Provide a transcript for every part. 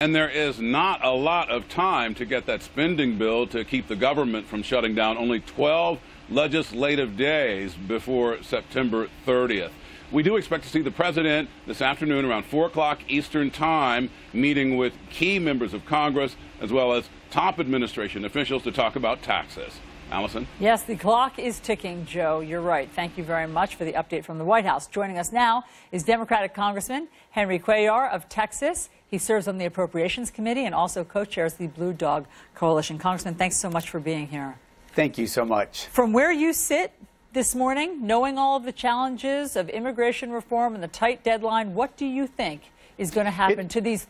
And there is not a lot of time to get that spending bill to keep the government from shutting down. Only 12 legislative days before September 30th. We do expect to see the president this afternoon around 4 o'clock Eastern Time, meeting with key members of Congress as well as top administration officials to talk about taxes. Allison? Yes, the clock is ticking, Joe. You're right. Thank you very much for the update from the White House. Joining us now is Democratic Congressman Henry Cuellar of Texas. He serves on the Appropriations Committee and also co-chairs the Blue Dog Coalition. Congressman, thanks so much for being here. Thank you so much. From where you sit this morning, knowing all of the challenges of immigration reform and the tight deadline, what do you think is going to happen to these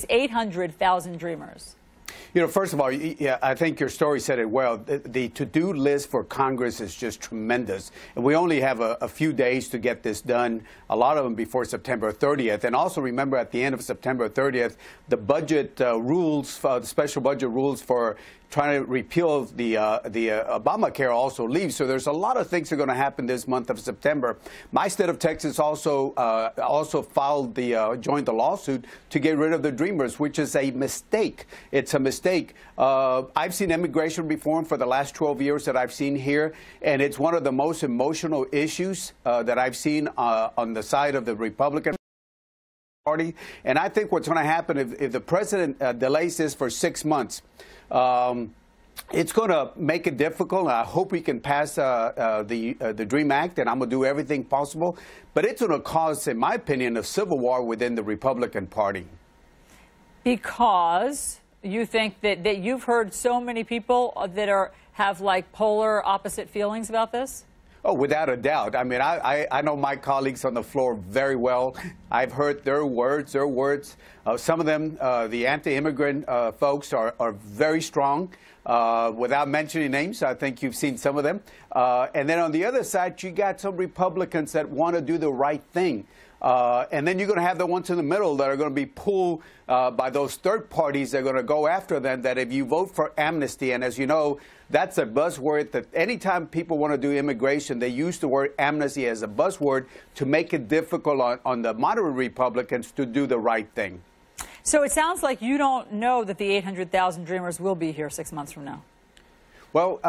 800,000 dreamers? You know, first of all, yeah, I think your story said it well. The to-do list for Congress is just tremendous. And we only have a few days to get this done, a lot of them before September 30th. And also remember, at the end of September 30th, the budget rules, the special budget rules for trying to repeal the Obamacare also leave. So there's a lot of things that are going to happen this month of September. My state of Texas also filed joined the lawsuit to get rid of the Dreamers, which is a mistake. It's a mistake. I've seen immigration reform for the last 12 years that I've seen here, and it's one of the most emotional issues that I've seen on the side of the Republican Party. And I think what's going to happen if the president delays this for 6 months, it's going to make it difficult. I hope we can pass the DREAM Act, and I'm going to do everything possible. But it's going to cause, in my opinion, a civil war within the Republican Party. Because you think that you've heard so many people that have like polar opposite feelings about this? Oh, without a doubt. I mean, I know my colleagues on the floor very well. I've heard their words. Some of them, the anti-immigrant folks, are very strong. Without mentioning names, I think you've seen some of them. And then on the other side, you got some Republicans that want to do the right thing. And then you're going to have the ones in the middle that are going to be pulled by those third parties that are going to go after them, that if you vote for amnesty, and as you know, that's a buzzword that anytime people want to do immigration, they use the word amnesty as a buzzword to make it difficult on the moderate Republicans to do the right thing. So it sounds like you don't know that the 800,000 Dreamers will be here 6 months from now. Well,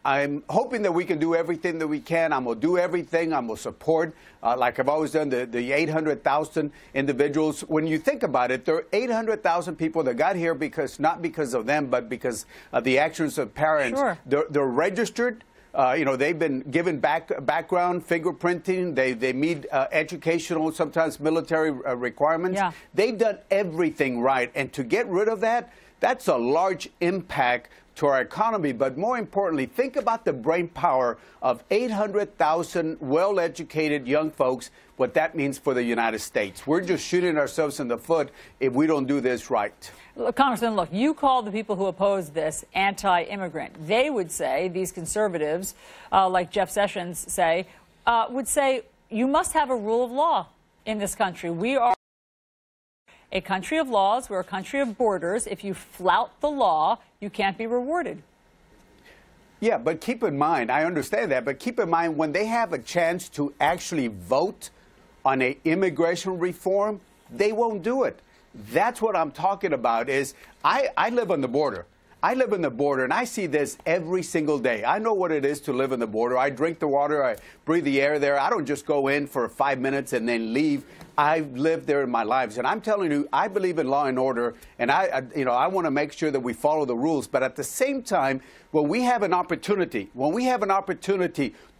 I'm hoping that we can do everything that we can. I'm going to do everything. I'm going to support, like I've always done, the 800,000 individuals. When you think about it, there are 800,000 people that got here not because of them, but because of the actions of parents. Sure. They're registered. You know, they've been given background, fingerprinting. They meet educational, sometimes military requirements. Yeah. They've done everything right. And to get rid of that, that's a large impact to our economy. But more importantly, think about the brain power of 800,000 well-educated young folks, what that means for the United States. We're just shooting ourselves in the foot if we don't do this right. Look, Congressman, look, you call the people who oppose this anti-immigrant. They would say, these conservatives, like Jeff Sessions say, would say, you must have a rule of law in this country. We are a country of laws. We're a country of borders. If you flout the law, you can't be rewarded. Yeah, but keep in mind, I understand that, but keep in mind when they have a chance to actually vote on an immigration reform, they won't do it. That's what I'm talking about is I live on the border. I live on the border, and I see this every single day. I know what it is to live on the border. I drink the water. I breathe the air there. I don't just go in for 5 minutes and then leave. I've lived there in my lives, and I'm telling you, I believe in law and order, and I want to make sure that we follow the rules. But at the same time, when we have an opportunity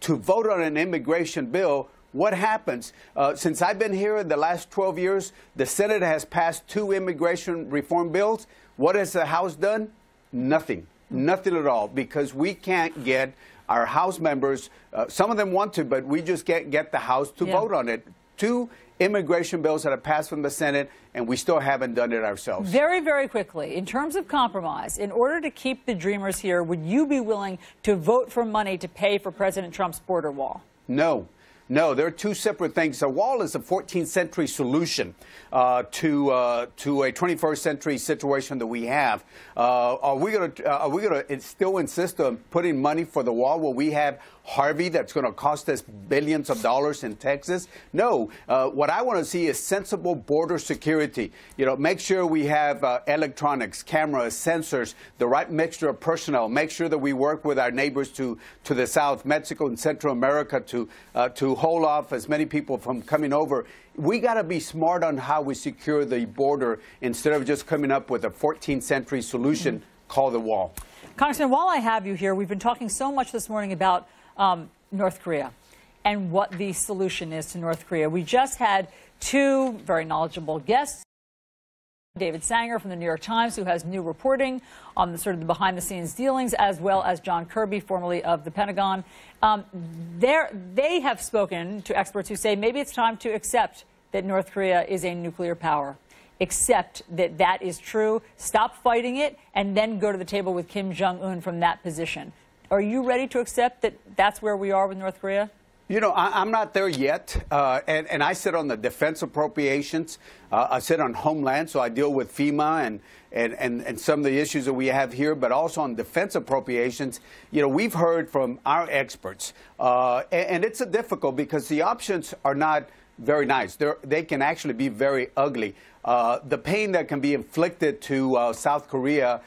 to vote on an immigration bill, what happens? Since I've been here in the last 12 years, the Senate has passed 2 immigration reform bills. What has the House done? Nothing. Nothing at all, because we can't get our House members, some of them want to, but we just can't get the House to vote on it. 2 immigration bills that have passed from the Senate, and we still haven't done it ourselves. Very, very quickly, in terms of compromise, in order to keep the Dreamers here, would you be willing to vote for money to pay for President Trump's border wall? No. No, there are 2 separate things. A wall is a 14th century solution to a 21st century situation that we have. Are we going to still insist on putting money for the wall when we have Harvey that's going to cost us billions of dollars in Texas. No, what I want to see is sensible border security. You know, make sure we have electronics, cameras, sensors, the right mixture of personnel. Make sure that we work with our neighbors to the south, Mexico and Central America, to hold off as many people from coming over. We got to be smart on how we secure the border instead of just coming up with a 14th century solution called the wall. Congressman, while I have you here, we've been talking so much this morning about North Korea and what the solution is to North Korea. We just had two very knowledgeable guests. David Sanger from the New York Times, who has new reporting on the sort of the behind-the-scenes dealings, as well as John Kirby, formerly of the Pentagon. They have spoken to experts who say maybe it's time to accept that North Korea is a nuclear power. Accept that that is true, stop fighting it, and then go to the table with Kim Jong-un from that position. Are you ready to accept that that's where we are with North Korea? You know, I'm not there yet, and I sit on the defense appropriations. I sit on Homeland, so I deal with FEMA and some of the issues that we have here, but also on defense appropriations. You know, we've heard from our experts, and it's difficult because the options are not very nice. They can actually be very ugly. The pain that can be inflicted to South Korea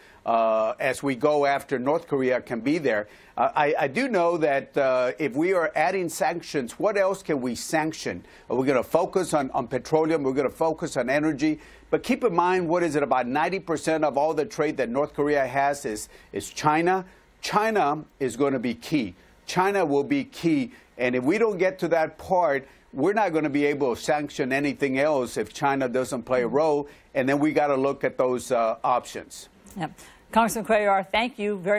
as we go after North Korea can be there. I do know that if we are adding sanctions, what else can we sanction? We're going to focus on petroleum. We're going to focus on energy. But keep in mind, what is it, about 90% of all the trade that North Korea has is China. China is going to be key. China will be key. And if we don't get to that part, we're not going to be able to sanction anything else if China doesn't play a role. And then we got to look at those options. Yep. Congressman Cuellar, thank you very much.